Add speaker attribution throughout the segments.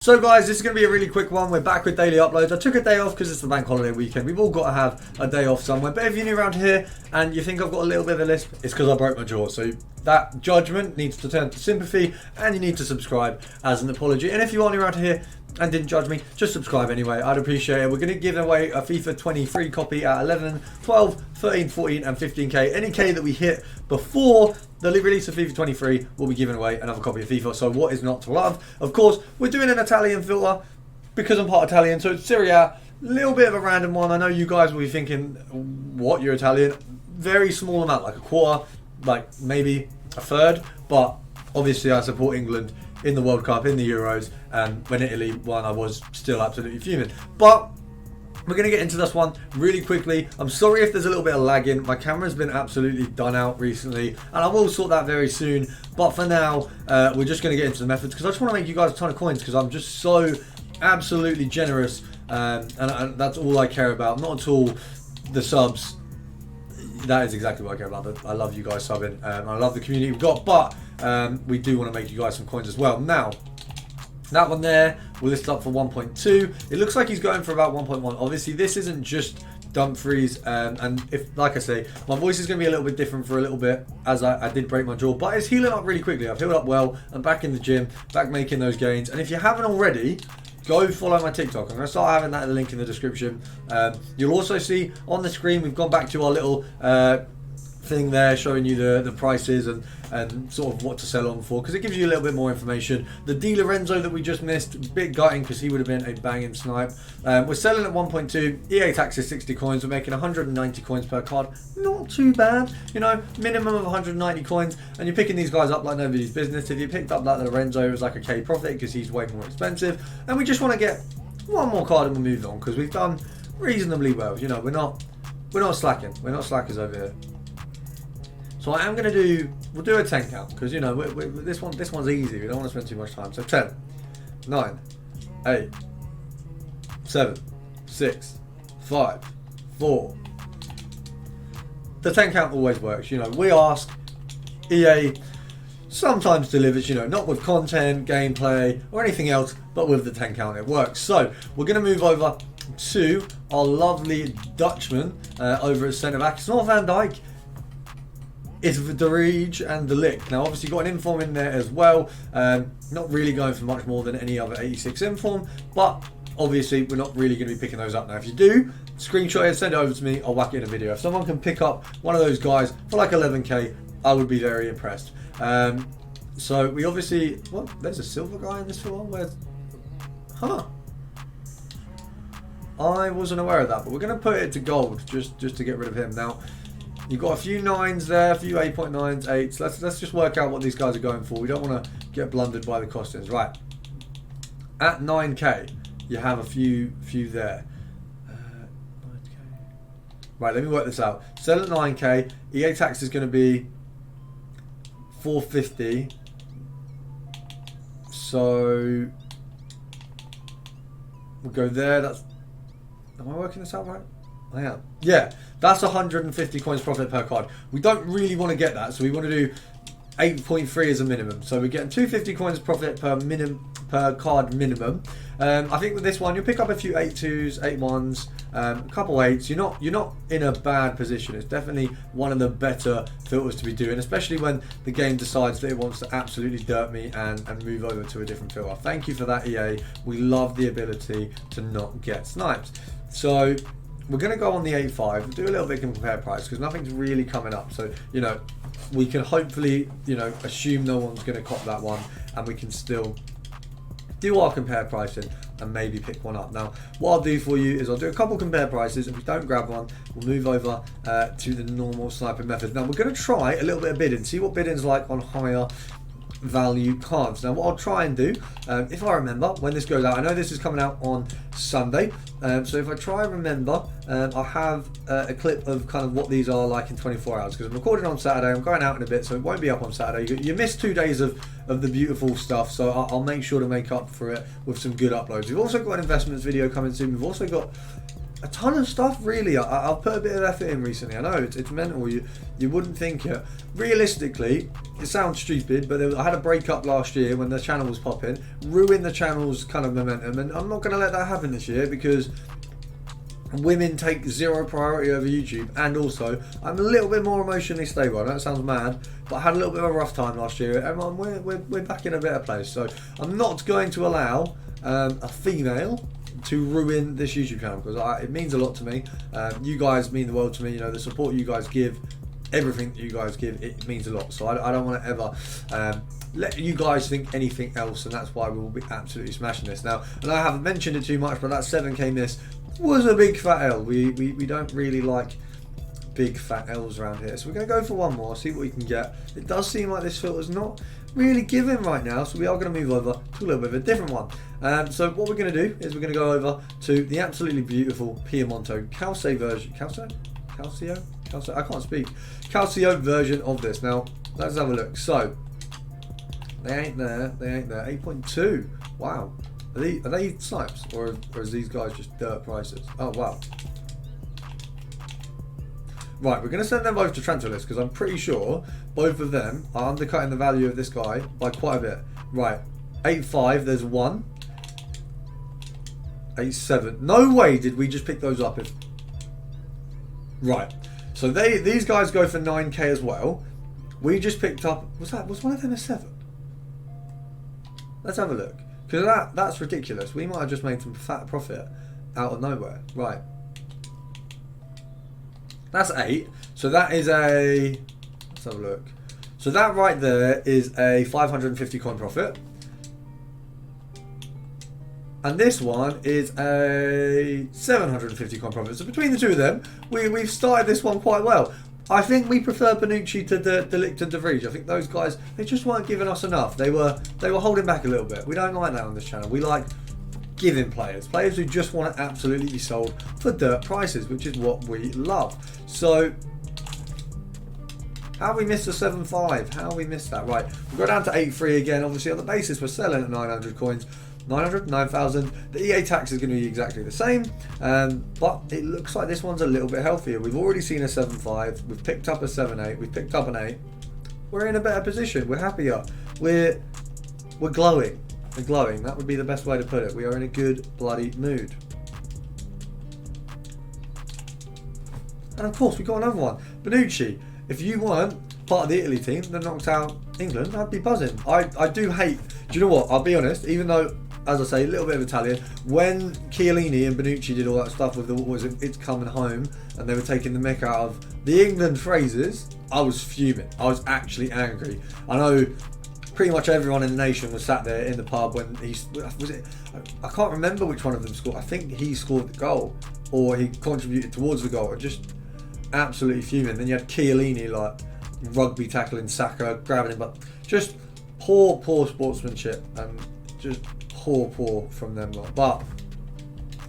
Speaker 1: So guys, this is going to be a really quick one. We're back with daily uploads. I took a day off because it's the bank holiday weekend. We've all got to have a day off somewhere. But if you're new around here and you think I've got a little bit of a lisp, it's because I broke my jaw. So that judgment needs to turn to sympathy and you need to subscribe as an apology. And if you are new around here and didn't judge me, just subscribe anyway. I'd appreciate it. We're going to give away a FIFA 23 copy at 11, 12, 13, 14 and 15k. Any K that we hit before the release of FIFA 23 will be giving away another copy of FIFA. So what is not to love? Of course, we're doing an Italian filter because I'm part Italian. So it's Serie A, a little bit of a random one. I know you guys will be thinking, what, you're Italian? Very small amount, like a quarter, like maybe a third. But obviously I support England in the World Cup, in the Euros. And when Italy won, I was still absolutely fuming. But we're going to get into this one really quickly. I'm sorry if there's a little bit of lagging. My camera's been absolutely done out recently, and I will sort that very soon. But for now, we're just going to get into the methods because I just want to make you guys a ton of coins because I'm just so absolutely generous, and that's all I care about. Not at all the subs. That is exactly what I care about. I love you guys subbing. I love the community we've got, but we do want to make you guys some coins as well. Now, that one there, we'll list up for 1.2. It looks like he's going for about 1.1. Obviously, this isn't just Dumfries, and if, like I say, my voice is going to be a little bit different for a little bit, as I did break my jaw, but it's healing up really quickly. I've healed up well. I'm back in the gym, back making those gains. And if you haven't already, go follow my TikTok. I'm going to start having that link in the description. You'll also see on the screen, we've gone back to our little thing there showing you the prices and sort of what to sell on for, because it gives you a little bit more information. The Di Lorenzo that we just missed, a bit gutting because he would have been a banging snipe. We're selling at 1.2. EA tax is 60 coins. We're making 190 coins per card. Not too bad, you know, minimum of 190 coins, and you're picking these guys up like nobody's business. If you picked up like Lorenzo, it was like a K profit because he's way more expensive, and we just want to get one more card and we'll move on because we've done reasonably well. You know, we're not slacking. We're not slackers over here. So I am going to do, we'll do a 10 count because, you know, this one's easy. We don't want to spend too much time. So 10, 9, 8, 7, 6, 5, 4. The 10 count always works. You know, we ask, EA sometimes delivers, you know, not with content, gameplay or anything else, but with the 10 count it works. So we're going to move over to our lovely Dutchman over at centre back. It's not Van Dijk. It's De Rij and De Ligt. Now, obviously, got an inform in there as well. Not really going for much more than any other 86 inform, but obviously, we're not really going to be picking those up now. If you do, screenshot it, send it over to me. I'll whack it in a video. If someone can pick up one of those guys for like 11k, I would be very impressed. So we obviously, what? There's a silver guy in this film. Where's? Huh. I wasn't aware of that, but we're going to put it to gold just to get rid of him now. You've got a few 9s there, a few 8.9s, 8s. Let's just work out what these guys are going for. We don't want to get blundered by the costings. Right. At 9k, you have a few there. 9k. Right, let me work this out. Sell at 9k. EA tax is going to be 450. So we'll go there. Am I working this out right? I am. Yeah, that's 150 coins profit per card. We don't really want to get that, so we want to do 8.3 as a minimum. So we're getting 250 coins profit per card minimum. I think with this one, you'll pick up a few 8.2s, 8.1s, a couple 8s. You're not in a bad position. It's definitely one of the better filters to be doing, especially when the game decides that it wants to absolutely dirt me and move over to a different filter. Thank you for that, EA. We love the ability to not get snipes. So we're going to go on the 8.5. We'll do a little bit of compare price because nothing's really coming up. So, you know, we can hopefully, you know, assume no one's going to cop that one and we can still do our compare pricing and maybe pick one up. Now, what I'll do for you is I'll do a couple compare prices. If we don't grab one, we'll move over to the normal sniping method. Now, we're going to try a little bit of bidding, see what bidding's like on higher value cards. Now what I'll try and do, if I remember when this goes out, I know this is coming out on Sunday, so if I try and remember, I'll have a clip of kind of what these are like in 24 hours because I'm recording on Saturday. I'm going out in a bit, so it won't be up on Saturday. You missed 2 days of the beautiful stuff, so I'll make sure to make up for it with some good uploads. We've also got an investments video coming soon. We've also got a ton of stuff, really. I've put a bit of effort in recently. I know it's mental. You wouldn't think it. Realistically, it sounds stupid, but I had a breakup last year when the channel was popping, ruined the channel's kind of momentum, and I'm not going to let that happen this year because women take zero priority over YouTube, and also I'm a little bit more emotionally stable. I know it sounds mad, but I had a little bit of a rough time last year, and we're back in a better place. So I'm not going to allow a female to ruin this YouTube channel because it means a lot to me. You guys mean the world to me. You know, the support you guys give, everything that you guys give, it means a lot. So I don't want to ever let you guys think anything else, and that's why we will be absolutely smashing this now. And I haven't mentioned it too much, but that 7k miss was a big fat L. We don't really like big fat L's around here, so we're going to go for one more, see what we can get. It does seem like this filter's not really giving right now, so we are going to move over to a little bit of a different one. So what we're going to do is we're going to go over to the absolutely beautiful Piemonte Calcio version. Calcio? I can't speak. Calcio version of this. Now let's have a look. So they ain't there. 8.2. Wow. Are they snipes, or is these guys just dirt prices? Oh wow. Right, we're going to send them both to transfer list because I'm pretty sure both of them are undercutting the value of this guy by quite a bit. Right, 8.5, there's one. 8.7. No way did we just pick those up. Right, so these guys go for 9k as well. We just picked up, was one of them a 7? Let's have a look. Because that's ridiculous. We might have just made some fat profit out of nowhere. Right. That's 8. So that is a... Let's have a look. So that right there is a 550 coin profit. And this one is a 750 coin profit. So between the two of them, we've started this one quite well. I think we prefer Bonucci to De Ligt and De Vrij. I think those guys, they just weren't giving us enough. They were holding back a little bit. We don't like that on this channel. We like giving players who just want to absolutely be sold for dirt prices, which is what we love. So how have we missed the 7.5? How have we missed that? Right, we'll go down to 8.3 again. Obviously on the basis we're selling at 900 coins. 900, 9,000. The EA tax is going to be exactly the same, but it looks like this one's a little bit healthier. We've already seen a 7.5. We've picked up a 7.8. We've picked up an 8. We're in a better position. We're happier. We're glowing. We're glowing. That would be the best way to put it. We are in a good bloody mood. And of course, we got another one. Bonucci. If you weren't part of the Italy team that knocked out England, I'd be buzzing. I do hate. Do you know what? I'll be honest. Even though, as I say, a little bit of Italian. When Chiellini and Bonucci did all that stuff with It's Coming Home, and they were taking the mick out of the England phrases, I was fuming. I was actually angry. I know pretty much everyone in the nation was sat there in the pub when I can't remember which one of them scored. I think he scored the goal, or he contributed towards the goal. Just absolutely fuming. Then you had Chiellini like rugby tackling Saka, grabbing him, but just poor sportsmanship, and just poor from them lot. But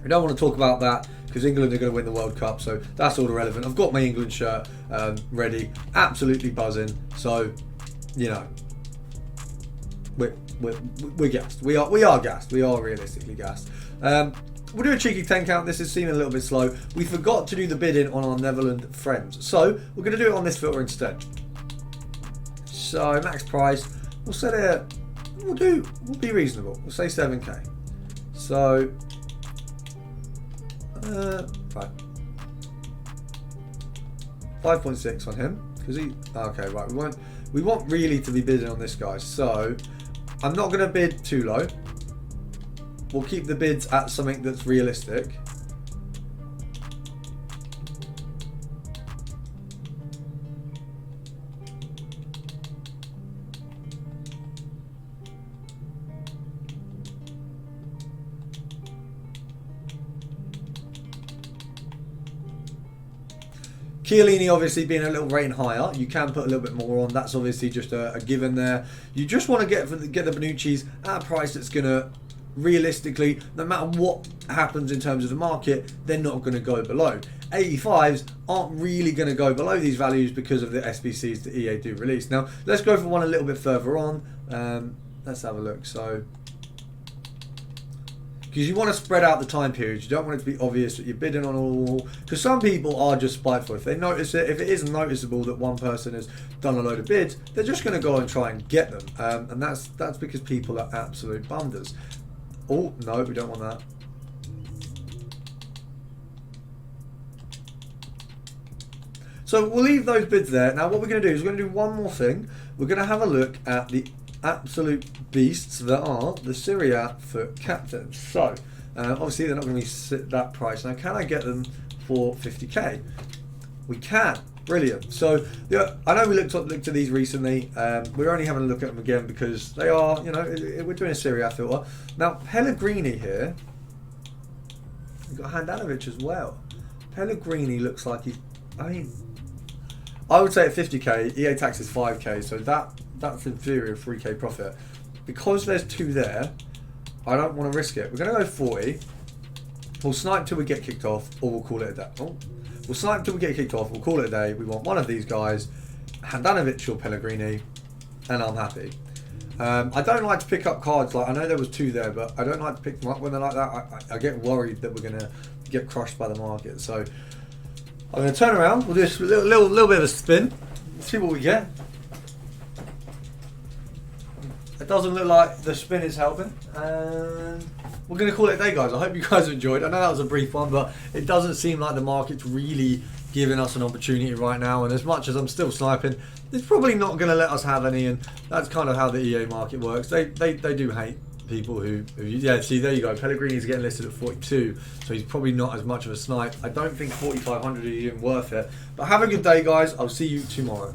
Speaker 1: we don't want to talk about that because England are going to win the World Cup, so that's all irrelevant. I've got my England shirt ready, absolutely buzzing. So, you know, we're gassed. We are gassed. We are realistically gassed. We'll do a cheeky 10 count. This is seeming a little bit slow. We forgot to do the bidding on our Netherlands friends, so we're going to do it on this filter instead. So max price, we'll set it. We'll be reasonable. We'll say 7k. So, right, 5.6 on him because he. Okay, right. We want really to be bidding on this guy. So I'm not going to bid too low. We'll keep the bids at something that's realistic. Chiellini obviously being a little rating higher, you can put a little bit more on. That's obviously just a given there. You just want to get the Bonucci's at a price that's going to, realistically, no matter what happens in terms of the market, they're not going to go below. 85s aren't really going to go below these values because of the SBCs that EA do release. Now, let's go for one a little bit further on. Let's have a look. So, because you want to spread out the time periods. You don't want it to be obvious that you're bidding on all, because some people are just spiteful. If they notice it, if it is noticeable that one person has done a load of bids, they're just going to go and try and get them, and that's because people are absolute bunders. Oh no, we don't want that. So we'll leave those bids there. Now what we're going to do is we're going to do one more thing. We're going to have a look at the absolute beasts that are the Syria foot captains. So obviously they're not going to be that price. Now can I get them for 50k? We can. Brilliant. So yeah, I know we looked at these recently. We're only having a look at them again because they are, you know, we're doing a Syria filter. Now Pellegrini here, we've got Handanovic as well. Pellegrini looks like he's, I mean, I would say at 50k, EA tax is 5k, so that's in theory a 3k profit. Because there's two there, I don't want to risk it. We're going to go 40. We'll snipe till we get kicked off, or we'll call it a day. Oh. We'll snipe till we get kicked off, we'll call it a day. We want one of these guys, Handanovic or Pellegrini, and I'm happy. I don't like to pick up cards, like I know there was two there, but I don't like to pick them up when they're like that. I get worried that we're going to get crushed by the market. So I'm going to turn around, we'll do a little bit of a spin, see what we get. It doesn't look like the spin is helping, and we're going to call it a day, guys. I hope you guys enjoyed. I know that was a brief one, but it doesn't seem like the market's really giving us an opportunity right now, and as much as I'm still sniping, it's probably not going to let us have any, and that's kind of how the EA market works. They do hate people who yeah, see, there you go. Pellegrini's getting listed at 42, so he's probably not as much of a snipe. I don't think 4,500 is even worth it. But have a good day, guys. I'll see you tomorrow.